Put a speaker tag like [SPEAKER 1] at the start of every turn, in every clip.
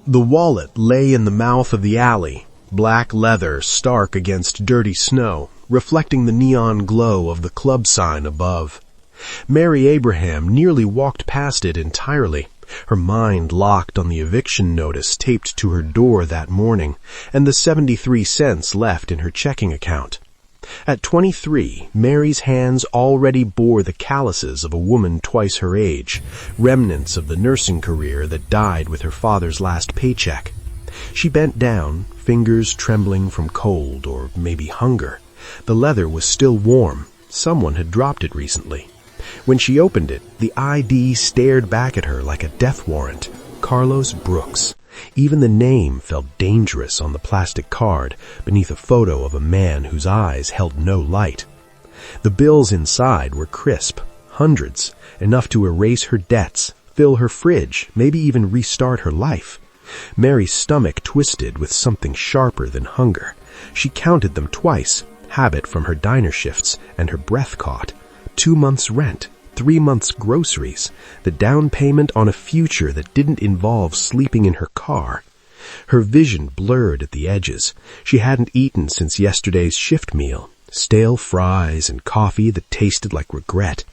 [SPEAKER 1] The wallet lay in the mouth of the alley, black leather stark against dirty snow, reflecting the neon glow of the club sign above. Mary Abraham nearly walked past it entirely, her mind locked on the eviction notice taped to her door that morning, and the 73 cents left in her checking account. At 23, Mary's hands already bore the calluses of a woman twice her age, remnants of the nursing career that died with her father's last paycheck. She bent down, fingers trembling from cold or maybe hunger. The leather was still warm. Someone had dropped it recently. When she opened it, the ID stared back at her like a death warrant. Carlos Brooks. Even the name felt dangerous on the plastic card beneath a photo of a man whose eyes held no light. The bills inside were crisp, hundreds, enough to erase her debts, fill her fridge, maybe even restart her life. Mary's stomach twisted with something sharper than hunger. She counted them twice, habit from her diner shifts, and her breath caught. 2 months' rent, 3 months' groceries, the down payment on a future that didn't involve sleeping in her car. Her vision blurred at the edges. She hadn't eaten since yesterday's shift meal, stale fries and coffee that tasted like regret.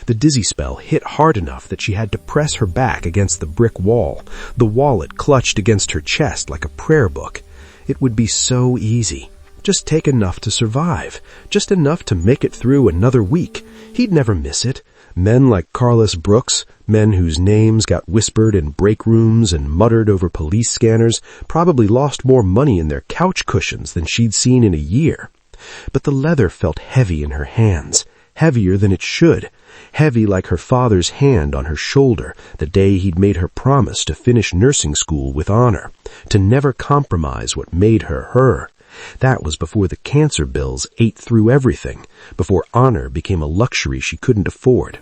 [SPEAKER 1] The dizzy spell hit hard enough that she had to press her back against the brick wall, the wallet clutched against her chest like a prayer book. It would be so easy. Just take enough to survive, just enough to make it through another week. He'd never miss it. Men like Carlos Brooks, men whose names got whispered in break rooms and muttered over police scanners, probably lost more money in their couch cushions than she'd seen in a year. But the leather felt heavy in her hands, heavier than it should, heavy like her father's hand on her shoulder the day he'd made her promise to finish nursing school with honor, to never compromise what made her her. That was before the cancer bills ate through everything, before honor became a luxury she couldn't afford.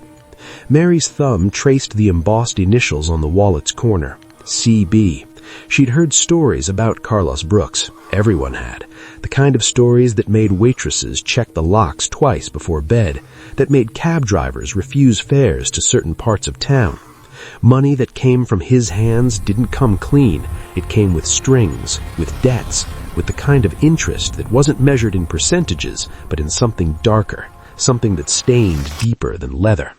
[SPEAKER 1] Mary's thumb traced the embossed initials on the wallet's corner, CB. She'd heard stories about Carlos Brooks. Everyone had. The kind of stories that made waitresses check the locks twice before bed, that made cab drivers refuse fares to certain parts of town. Money that came from his hands didn't come clean. It came with strings, with debts, with the kind of interest that wasn't measured in percentages, but in something darker, something that stained deeper than leather.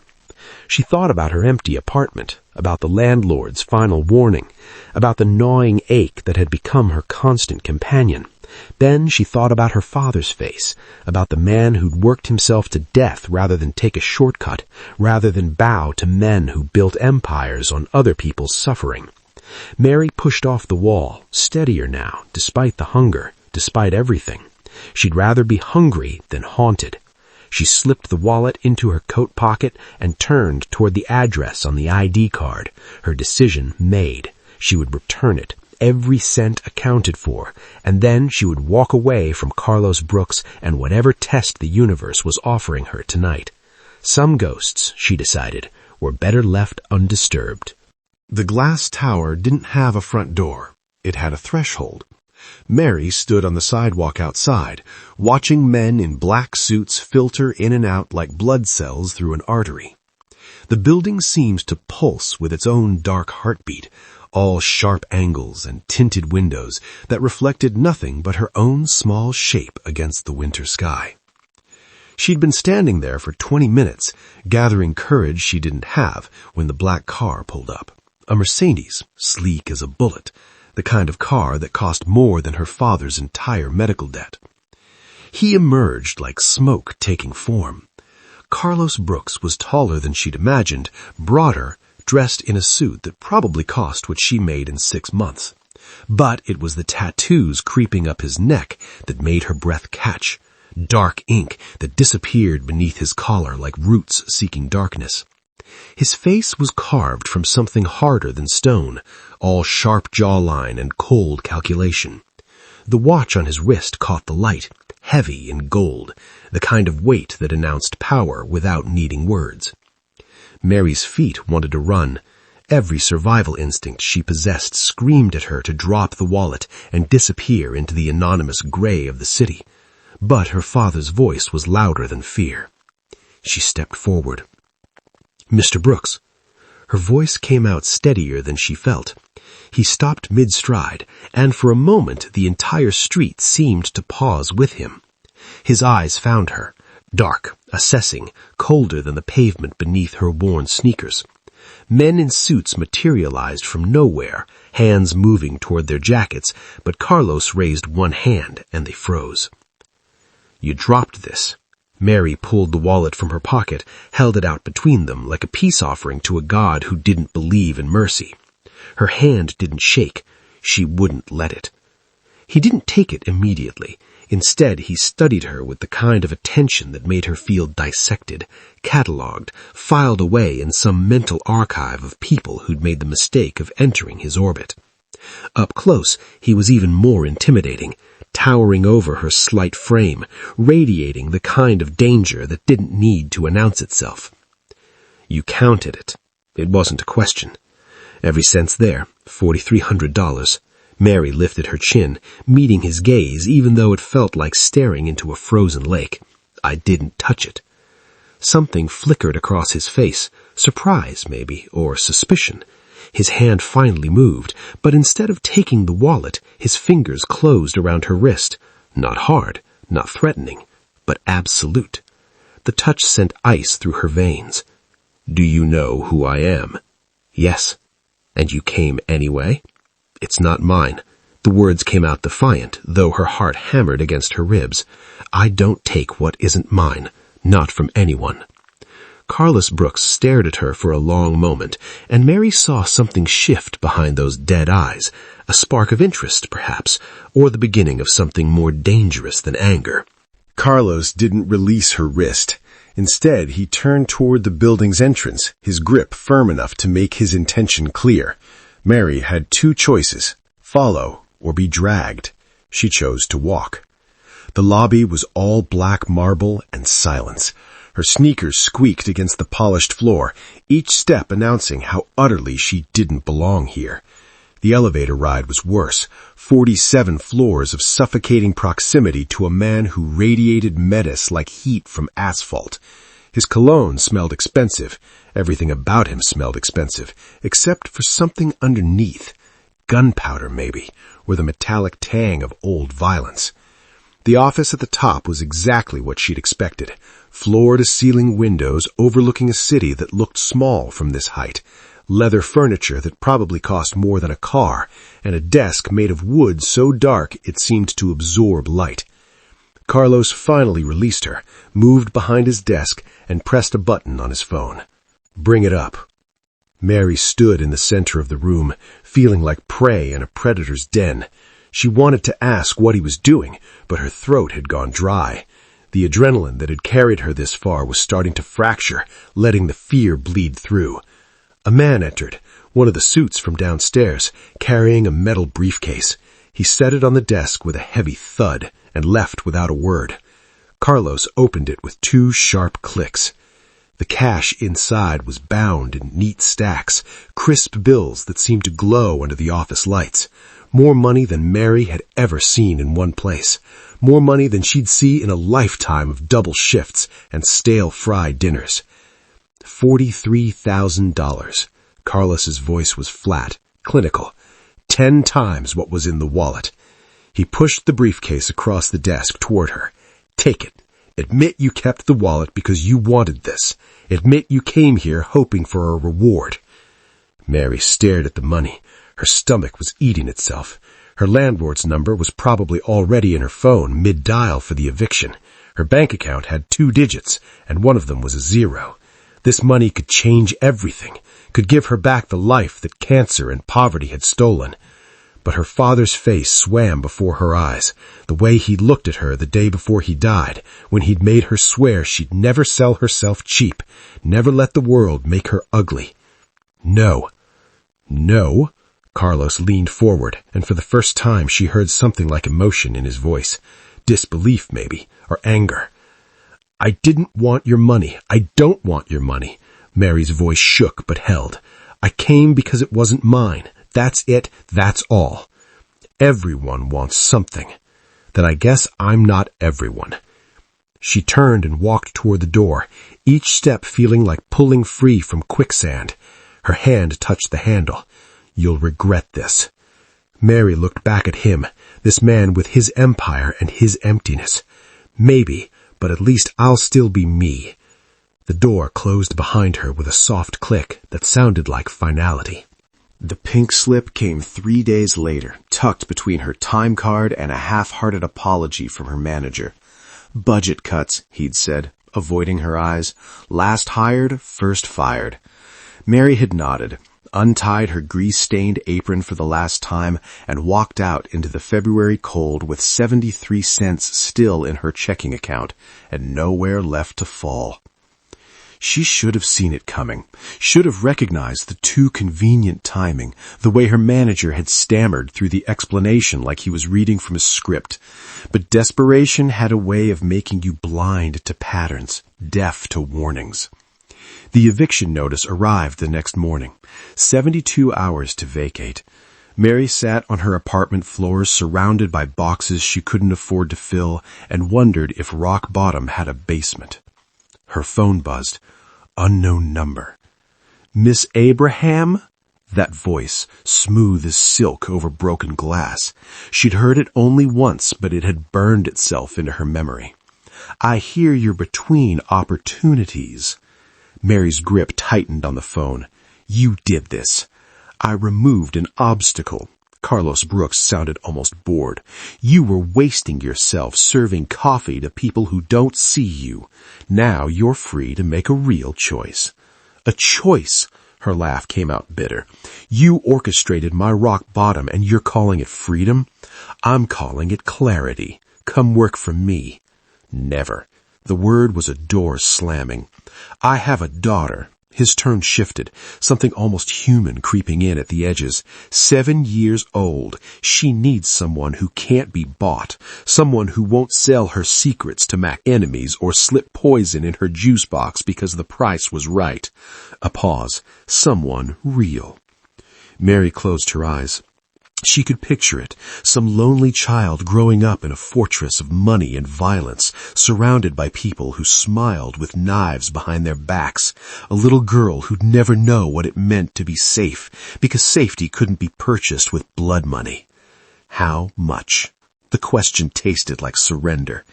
[SPEAKER 1] She thought about her empty apartment, about the landlord's final warning, about the gnawing ache that had become her constant companion. Then she thought about her father's face, about the man who'd worked himself to death rather than take a shortcut, rather than bow to men who built empires on other people's suffering. Mary pushed off the wall, steadier now, despite the hunger, despite everything. She'd rather be hungry than haunted. She slipped the wallet into her coat pocket and turned toward the address on the ID card. Her decision made. She would return it, every cent accounted for, and then she would walk away from Carlos Brooks and whatever test the universe was offering her tonight. Some ghosts, she decided, were better left undisturbed. The glass tower didn't have a front door. It had a threshold. Mary stood on the sidewalk outside, watching men in black suits filter in and out like blood cells through an artery. The building seemed to pulse with its own dark heartbeat, all sharp angles and tinted windows that reflected nothing but her own small shape against the winter sky. She'd been standing there for 20 minutes, gathering courage she didn't have when the black car pulled up. A Mercedes, sleek as a bullet, the kind of car that cost more than her father's entire medical debt. He emerged like smoke taking form. Carlos Brooks was taller than she'd imagined, broader, dressed in a suit that probably cost what she made in 6 months. But it was the tattoos creeping up his neck that made her breath catch, dark ink that disappeared beneath his collar like roots seeking darkness. His face was carved from something harder than stone, all sharp jawline and cold calculation. The watch on his wrist caught the light, heavy in gold, the kind of weight that announced power without needing words. Mary's feet wanted to run. Every survival instinct she possessed screamed at her to drop the wallet and disappear into the anonymous gray of the city. But her father's voice was louder than fear. She stepped forward. "Mr. Brooks." Her voice came out steadier than she felt. He stopped mid-stride, and for a moment the entire street seemed to pause with him. His eyes found her, dark, assessing, colder than the pavement beneath her worn sneakers. Men in suits materialized from nowhere, hands moving toward their jackets, but Carlos raised one hand and they froze. "You dropped this." Mary pulled the wallet from her pocket, held it out between them like a peace offering to a god who didn't believe in mercy. Her hand didn't shake. She wouldn't let it. He didn't take it immediately. Instead, he studied her with the kind of attention that made her feel dissected, catalogued, filed away in some mental archive of people who'd made the mistake of entering his orbit. Up close, he was even more intimidating, towering over her slight frame, radiating the kind of danger that didn't need to announce itself. "You counted it. It wasn't a question. Every cent's there, $4,300. Mary lifted her chin, meeting his gaze even though it felt like staring into a frozen lake. "I didn't touch it." Something flickered across his face, surprise maybe, or suspicion. His hand finally moved, but instead of taking the wallet, his fingers closed around her wrist. Not hard, not threatening, but absolute. The touch sent ice through her veins. "Do you know who I am?" "Yes." "And you came anyway?" "It's not mine." The words came out defiant, though her heart hammered against her ribs. "I don't take what isn't mine, not from anyone." Carlos Brooks stared at her for a long moment, and Mary saw something shift behind those dead eyes, a spark of interest, perhaps, or the beginning of something more dangerous than anger. Carlos didn't release her wrist. Instead, he turned toward the building's entrance, his grip firm enough to make his intention clear. Mary had two choices: follow or be dragged. She chose to walk. The lobby was all black marble and silence. Her sneakers squeaked against the polished floor, each step announcing how utterly she didn't belong here. The elevator ride was worse, 47 floors of suffocating proximity to a man who radiated menace like heat from asphalt. His cologne smelled expensive. Everything about him smelled expensive, except for something underneath. Gunpowder, maybe, or the metallic tang of old violence. The office at the top was exactly what she'd expected. Floor-to-ceiling windows overlooking a city that looked small from this height. Leather furniture that probably cost more than a car, and a desk made of wood so dark it seemed to absorb light. Carlos finally released her, moved behind his desk, and pressed a button on his phone. "Bring it up." Mary stood in the center of the room, feeling like prey in a predator's den. She wanted to ask what he was doing, but her throat had gone dry. The adrenaline that had carried her this far was starting to fracture, letting the fear bleed through. A man entered, one of the suits from downstairs, carrying a metal briefcase. He set it on the desk with a heavy thud and left without a word. Carlos opened it with 2 sharp clicks. The cash inside was bound in neat stacks, crisp bills that seemed to glow under the office lights. More money than Mary had ever seen in one place. More money than she'd see in a lifetime of double shifts and stale fried dinners. $43,000. Carlos's voice was flat, clinical. 10 times what was in the wallet. He pushed the briefcase across the desk toward her. "Take it. Admit you kept the wallet because you wanted this. Admit you came here hoping for a reward." Mary stared at the money. Her stomach was eating itself. Her landlord's number was probably already in her phone, mid-dial for the eviction. Her bank account had 2 digits, and one of them was a 0. This money could change everything, could give her back the life that cancer and poverty had stolen. But her father's face swam before her eyes, the way he'd looked at her the day before he died, when he'd made her swear she'd never sell herself cheap, never let the world make her ugly. "No." "No?" Carlos leaned forward, and for the first time she heard something like emotion in his voice. Disbelief, maybe, or anger. "I didn't want your money. I don't want your money." Mary's voice shook but held. "I came because it wasn't mine. That's it. That's all. Everyone wants something. Then I guess I'm not everyone." She turned and walked toward the door, each step feeling like pulling free from quicksand. Her hand touched the handle. You'll regret this." Mary looked back at him, this man with his empire and his emptiness. "Maybe, but at least I'll still be me." The door closed behind her with a soft click that sounded like finality. The pink slip came 3 days later, tucked between her time card and a half-hearted apology from her manager. "Budget cuts," he'd said, avoiding her eyes. "Last hired, first fired." Mary had nodded, untied her grease-stained apron for the last time, and walked out into the February cold with 73 cents still in her checking account and nowhere left to fall. She should have seen it coming, should have recognized the too convenient timing, the way her manager had stammered through the explanation like he was reading from a script. But desperation had a way of making you blind to patterns, deaf to warnings. The eviction notice arrived the next morning. 72 hours to vacate. Mary sat on her apartment floor surrounded by boxes she couldn't afford to fill and wondered if Rock Bottom had a basement. Her phone buzzed. Unknown number. "Miss Abraham?" That voice, smooth as silk over broken glass. She'd heard it only once, but it had burned itself into her memory. "I hear you're between opportunities." Mary's grip tightened on the phone. "You did this." "I removed an obstacle." Carlos Brooks sounded almost bored. "You were wasting yourself serving coffee to people who don't see you. Now you're free to make a real choice." "A choice?" Her laugh came out bitter. "You orchestrated my rock bottom and you're calling it freedom? I'm calling it clarity. Come work for me." "Never." The word was a door slamming. "I have a daughter." His tone shifted, something almost human creeping in at the edges. 7 years old. She needs someone who can't be bought, someone who won't sell her secrets to Mac enemies or slip poison in her juice box because the price was right. A pause. Someone real. Mary closed her eyes. She could picture it, some lonely child growing up in a fortress of money and violence, surrounded by people who smiled with knives behind their backs, a little girl who'd never know what it meant to be safe, because safety couldn't be purchased with blood money. How much? The question tasted like surrender.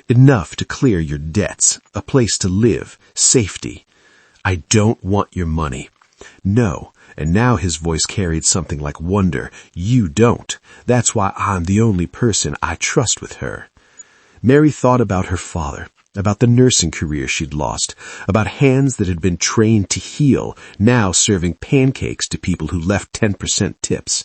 [SPEAKER 1] Enough to clear your debts, a place to live, safety. "I don't want your money." "No." And now his voice carried something like wonder. "You don't. That's why I'm the only person I trust with her." Mary thought about her father, about the nursing career she'd lost, about hands that had been trained to heal, now serving pancakes to people who left 10% tips.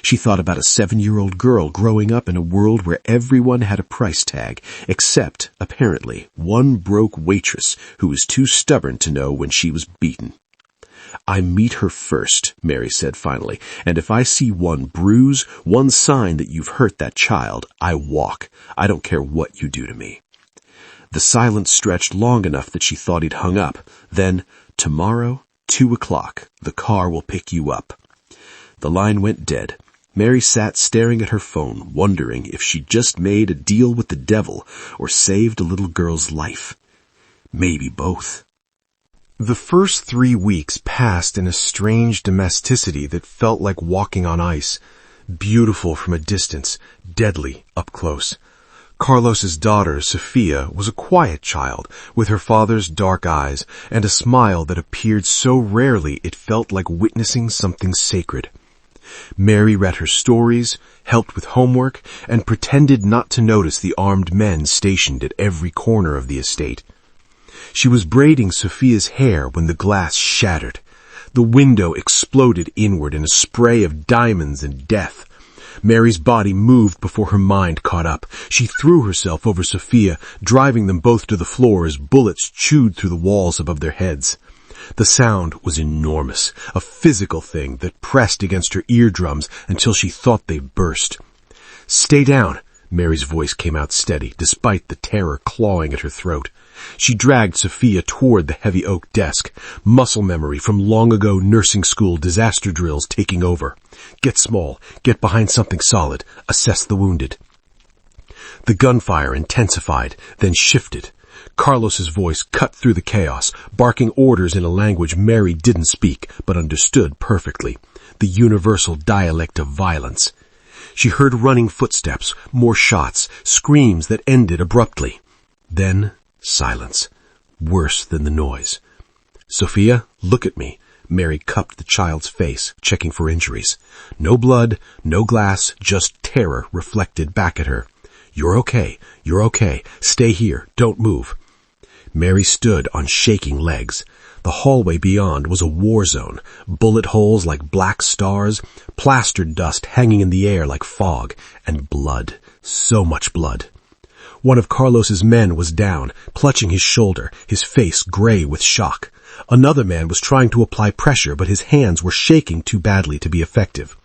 [SPEAKER 1] She thought about a 7-year-old girl growing up in a world where everyone had a price tag, except, apparently, one broke waitress who was too stubborn to know when she was beaten. "I meet her first," Mary said finally, "and if I see one bruise, one sign that you've hurt that child, I walk. I don't care what you do to me." The silence stretched long enough that she thought he'd hung up. Then, "Tomorrow, 2 o'clock, the car will pick you up." The line went dead. Mary sat staring at her phone, wondering if she'd just made a deal with the devil or saved a little girl's life. Maybe both. The first 3 weeks passed in a strange domesticity that felt like walking on ice, beautiful from a distance, deadly up close. Carlos's daughter, Sophia, was a quiet child, with her father's dark eyes and a smile that appeared so rarely it felt like witnessing something sacred. Mary read her stories, helped with homework, and pretended not to notice the armed men stationed at every corner of the estate. She was braiding Sophia's hair when the glass shattered. The window exploded inward in a spray of diamonds and death. Mary's body moved before her mind caught up. She threw herself over Sophia, driving them both to the floor as bullets chewed through the walls above their heads. The sound was enormous, a physical thing that pressed against her eardrums until she thought they burst. "Stay down," Mary's voice came out steady, despite the terror clawing at her throat. She dragged Sophia toward the heavy oak desk, muscle memory from long ago nursing school disaster drills taking over. "Get small, get behind something solid, assess the wounded." The gunfire intensified, then shifted. Carlos's voice cut through the chaos, barking orders in a language Mary didn't speak, but understood perfectly. the universal dialect of violence. She heard running footsteps, more shots, screams that ended abruptly. Then silence, worse than the noise. "Sophia, look at me." Mary cupped the child's face, checking for injuries. No blood, no glass, just terror reflected back at her. "You're okay. You're okay. Stay here. Don't move." Mary stood on shaking legs. The hallway beyond was a war zone, bullet holes like black stars, plastered dust hanging in the air like fog, and blood. So much blood. One of Carlos's men was down, clutching his shoulder, his face gray with shock. Another man was trying to apply pressure, but his hands were shaking too badly to be effective.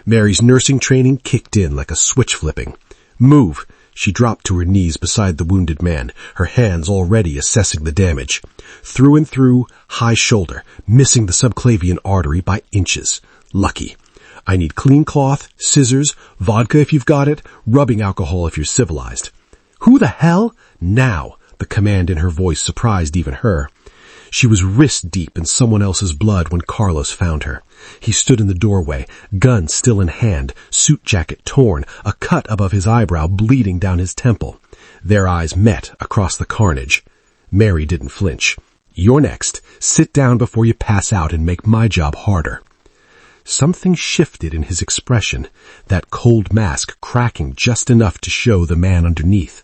[SPEAKER 1] Mary's nursing training kicked in like a switch flipping. "Move!" She dropped to her knees beside the wounded man, her hands already assessing the damage. Through and through, high shoulder, missing the subclavian artery by inches. Lucky. "I need clean cloth, scissors, vodka if you've got it, rubbing alcohol if you're civilized." "Who the hell?" "Now!" The command in her voice surprised even her. She was wrist-deep in someone else's blood when Carlos found her. He stood in the doorway, gun still in hand, suit jacket torn, a cut above his eyebrow bleeding down his temple. Their eyes met across the carnage. Mary didn't flinch. "You're next. Sit down before you pass out and make my job harder." Something shifted in his expression, that cold mask cracking just enough to show the man underneath.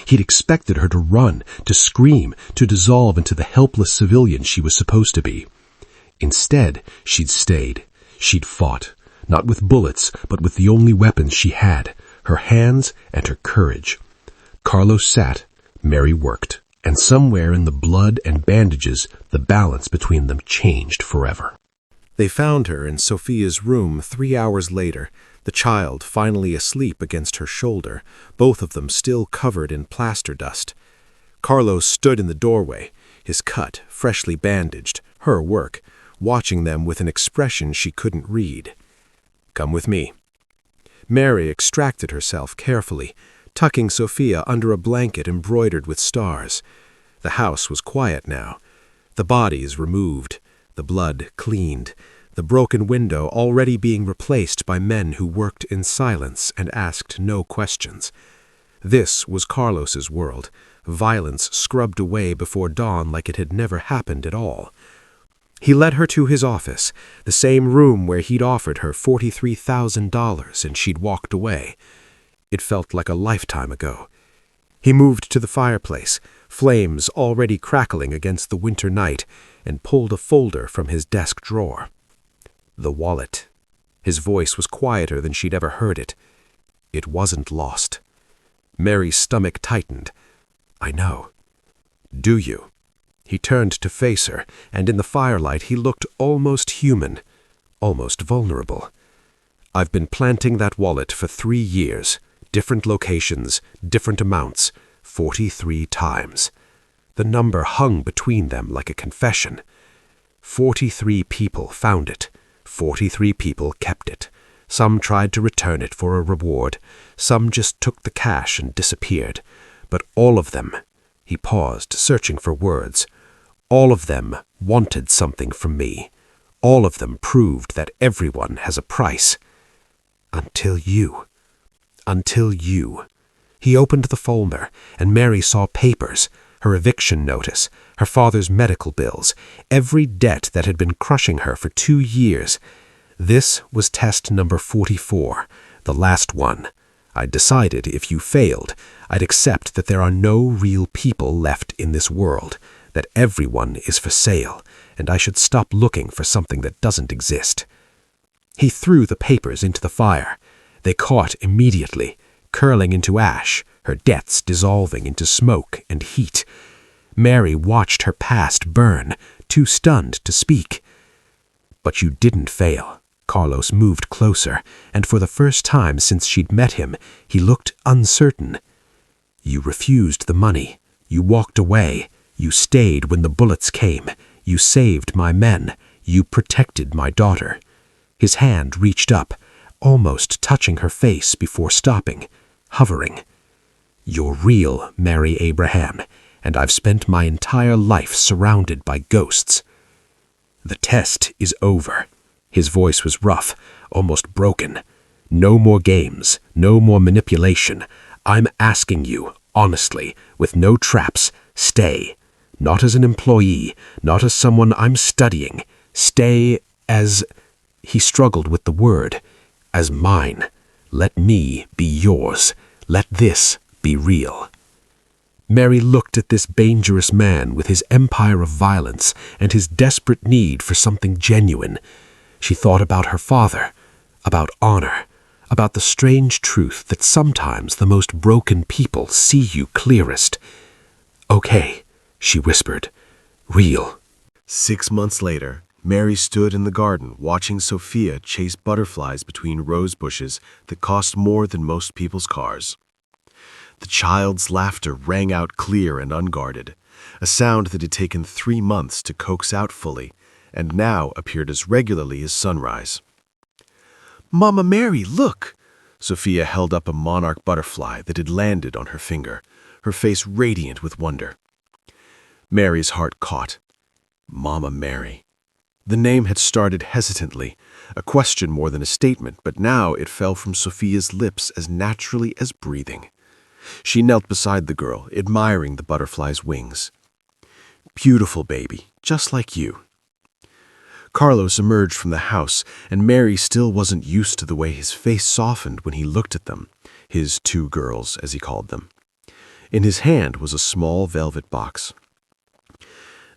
[SPEAKER 1] He'd expected her to run, to scream, to dissolve into the helpless civilian she was supposed to be. Instead, she'd stayed. She'd fought, not with bullets, but with the only weapons she had, her hands and her courage. Carlos sat, Mary worked, and somewhere in the blood and bandages, the balance between them changed forever. They found her in Sophia's room 3 hours later, the child finally asleep against her shoulder, both of them still covered in plaster dust. Carlos stood in the doorway, his cut freshly bandaged, her work, watching them with an expression she couldn't read. "Come with me." Mary extracted herself carefully, tucking Sophia under a blanket embroidered with stars. The house was quiet now. The bodies removed, the blood cleaned, the broken window already being replaced by men who worked in silence and asked no questions. This was Carlos's world, violence scrubbed away before dawn like it had never happened at all. He led her to his office, the same room where he'd offered her $43,000 and she'd walked away. It felt like a lifetime ago. He moved to the fireplace, flames already crackling against the winter night, and pulled a folder from his desk drawer. The wallet. His voice was quieter than she'd ever heard it. It wasn't lost. Mary's stomach tightened. "I know." "Do you?" He turned to face her, and in the firelight he looked almost human, almost vulnerable. "I've been planting that wallet for 3 years, different locations, different amounts, 43 times. The number hung between them like a confession. 43 people found it. 43 people kept it. Some tried to return it for a reward. Some just took the cash and disappeared. But all of them," he paused, searching for words, "all of them wanted something from me. All of them proved that everyone has a price. Until you. Until you." He opened the folder, and Mary saw papers, her eviction notice, her father's medical bills, every debt that had been crushing her for 2 years. This was test number 44, the last one. "I'd decided if you failed, I'd accept that there are no real people left in this world, that everyone is for sale, and I should stop looking for something that doesn't exist." He threw the papers into the fire. They caught immediately, curling into ash, her debts dissolving into smoke and heat. Mary watched her past burn, too stunned to speak. "But you didn't fail." Carlos moved closer, and for the first time since she'd met him, he looked uncertain. "You refused the money. You walked away. You stayed when the bullets came. You saved my men. You protected my daughter." His hand reached up, almost touching her face before stopping, hovering. "You're real, Mary Abraham, and I've spent my entire life surrounded by ghosts." "The test is over."
[SPEAKER 2] His voice was rough, almost broken. "No more games, no more manipulation. I'm asking you, honestly, with no traps, stay. Not as an employee, not as someone I'm studying. Stay as—" He struggled with the word. "As mine. Let me be yours. Let this be real." Mary looked at this dangerous man with his empire of violence and his desperate need for something genuine. She thought about her father, about honor, about the strange truth that sometimes the most broken people see you clearest. "Okay," she whispered. "Real."
[SPEAKER 3] 6 months later, Mary stood in the garden watching Sophia chase butterflies between rose bushes that cost more than most people's cars. The child's laughter rang out clear and unguarded, a sound that had taken 3 months to coax out fully, and now appeared as regularly as sunrise. "Mama Mary, look!" Sophia held up a monarch butterfly that had landed on her finger, her face radiant with wonder. Mary's heart caught. Mama Mary. The name had started hesitantly, a question more than a statement, but now it fell from Sophia's lips as naturally as breathing. She knelt beside the girl, admiring the butterfly's wings. "Beautiful baby, just like you." Carlos emerged from the house, and Mary still wasn't used to the way his face softened when he looked at them, his 2 girls, as he called them. In his hand was a small velvet box.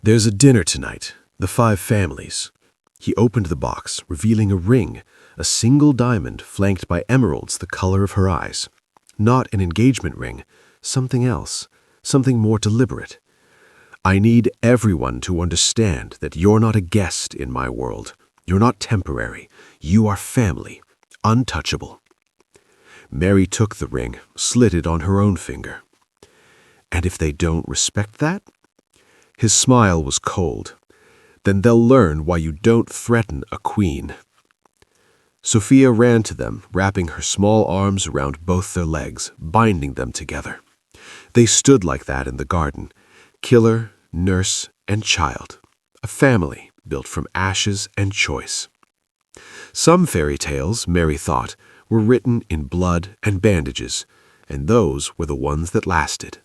[SPEAKER 3] "There's a dinner tonight, the 5 families." He opened the box, revealing a ring, a single diamond flanked by emeralds the color of her eyes. Not an engagement ring, something else, something more deliberate. "I need everyone to understand that you're not a guest in my world. You're not temporary. You are family, untouchable." Mary took the ring, slid it on her own finger. "And if they don't respect that?" His smile was cold. "Then they'll learn why you don't threaten a queen." Sophia ran to them, wrapping her small arms around both their legs, binding them together. They stood like that in the garden, killer, nurse, and child, a family built from ashes and choice. Some fairy tales, Mary thought, were written in blood and bandages, and those were the ones that lasted.